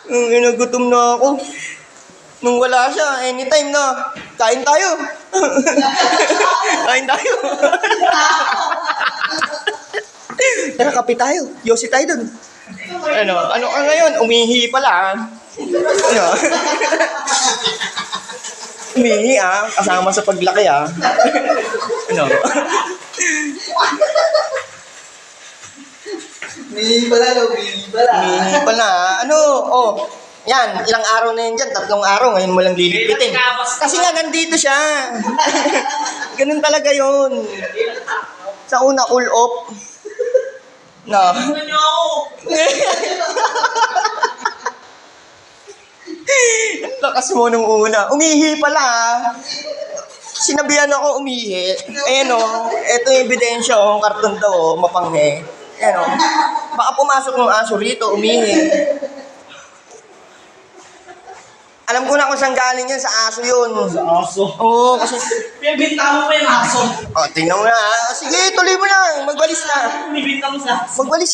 Nagutom na ako. Nung wala siya, anytime na, kain tayo. Kain tayo. Tara, kape tayo. Yosi tayo dun. Ano ka ngayon? Umihi pala. Ano? Umihi kasama sa paglaki Ano? Umihi pala. Umihi pala. Ano? Yan, ilang araw na yan dyan, 3 araw, ngayon mo lang lilipitin. Kasi nga, nandito siya. Ganun talaga yun. Sa una, cool off. No. Lakas mo nung una. Umihi pala. Sinabihan ako umihi. Ayan ito yung ebidensya karton daw, mapanghe. Ayan baka pumasok ng aso rito, umihi. Alam ko na kung saan galing yan, sa aso yun. Sa aso? Oo, kasi... Pinabinta mo pa yung aso. Tingnan mo na. Sige, tuloy mo lang. Magwalis na. Pinabinta mo sa aso. Magwalis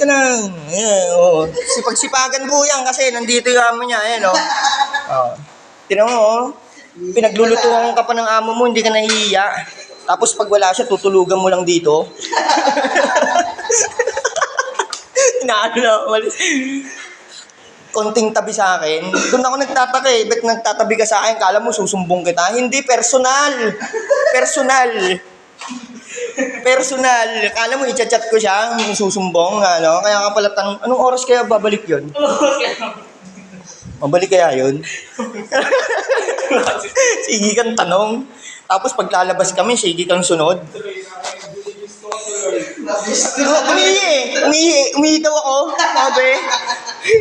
ka lang. Ayan, Sipag-sipagan po yan kasi nandito yung amo niya. Ayan, Tingnan mo, Pinaglulutuan ka pa ng amo mo, hindi ka nahihiya. Tapos pag wala siya, tutulugan mo lang dito. Inaano na, malis. Konting tabi sa akin. Doon ako nagtataka ba't nagtatabi ka sa akin? Kala mo susumbong kita? Hindi, personal. Kala mo i-chat ko siya, susumbong, Kaya ka pala tanong, anong oras kaya babalik yun? Mabalik kaya yun? Sige kang tanong. Tapos paglalabas kami, sige kang sunod. Umihi daw ako. Sabi.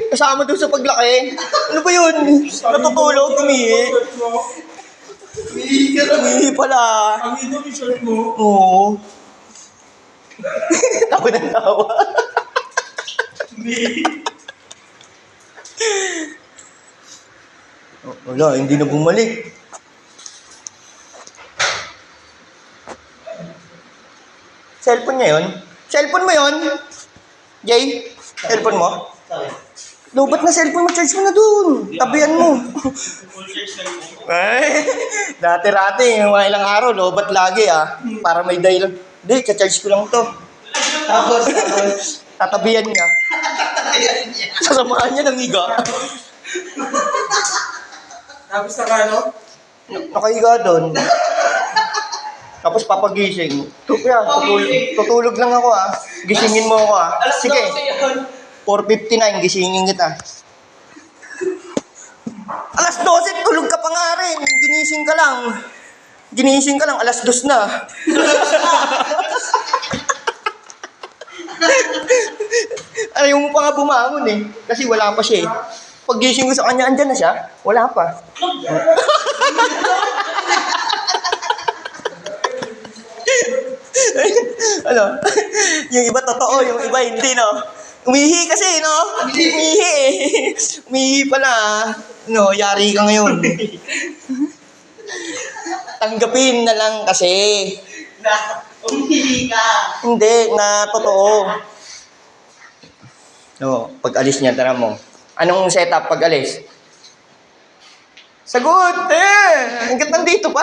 Kasama doon sa paglaki. Ano ba yun? Natutulog, umihi. Umihi pala. Ang ito yung shirt mo? Oo. Tawa ng tawa. Wala, hindi na bumalik. Cellphone niya yun? Cellphone mo yun? Jay? Cellphone mo? Lobat na cellphone mo, charge mo na dun. Tabihan mo. Ay, dati-rati, yung mga ilang araw, lobat lagi Para may dahilan. Hindi, charge ko lang to. Tapos. Tatabihan niya. Sasamahan niya ng higa. Tapos na Nakahiga doon. Tapos papagising. Tutulog lang ako Gisingin mo ako Sige. 4:59, gisingin kita. Alas 12, tulog ka pa nga rin. Ginising ka lang, alas 2 na. Ayaw mo pa nga bumangon Kasi wala pa siya Pag gising ko sa kanya, andyan na siya. Wala pa. Yung iba totoo, yung iba hindi, Umihi kasi, Umihi pala, yari ka ngayon. Tanggapin na lang kasi. umihi ka. Hindi, na totoo. Pag alis niya, tara mo. Anong setup pag alis? Sagot! Hanggat nandito pa.